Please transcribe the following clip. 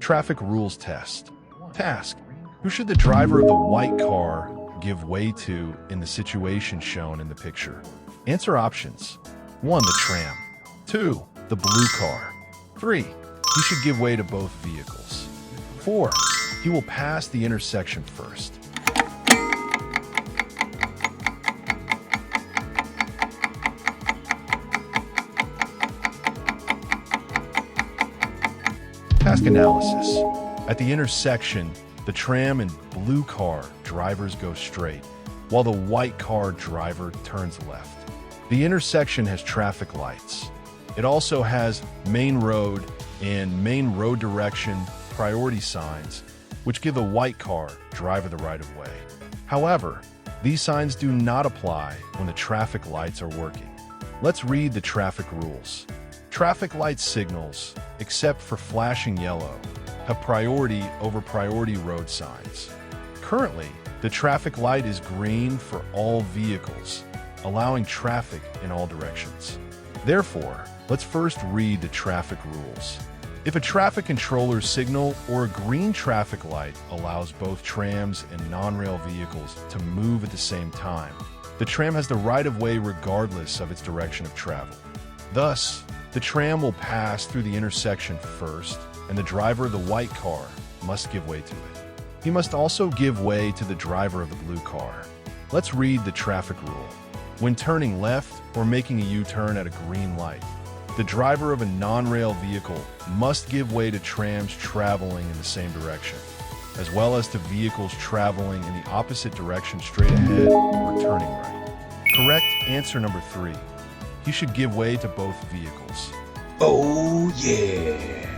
Traffic rules test. Task: who should the driver of the white car give way to in the situation shown in the picture? Answer options. 1. The tram. 2. The blue car. 3. He should give way to both vehicles. 4. He will pass the intersection first. Task analysis. At the intersection, the tram and blue car drivers go straight, while the white car driver turns left. The intersection has traffic lights. It also has main road and main road direction priority signs, which give the white car driver the right of way. However, these signs do not apply when the traffic lights are working. Let's read the traffic rules. Traffic light signals, except for flashing yellow, have priority over priority road signs. Currently, the traffic light is green for all vehicles, allowing traffic in all directions. Therefore, let's first read the traffic rules. If a traffic controller signal or a green traffic light allows both trams and non-rail vehicles to move at the same time, the tram has the right of way regardless of its direction of travel. Thus, the tram will pass through the intersection first, and the driver of the white car must give way to it. He must also give way to the driver of the blue car. Let's read the traffic rule. When turning left or making a U-turn at a green light, the driver of a non-rail vehicle must give way to trams traveling in the same direction, as well as to vehicles traveling in the opposite direction straight ahead or turning right. Correct answer number 3. He should give way to both vehicles. Oh yeah!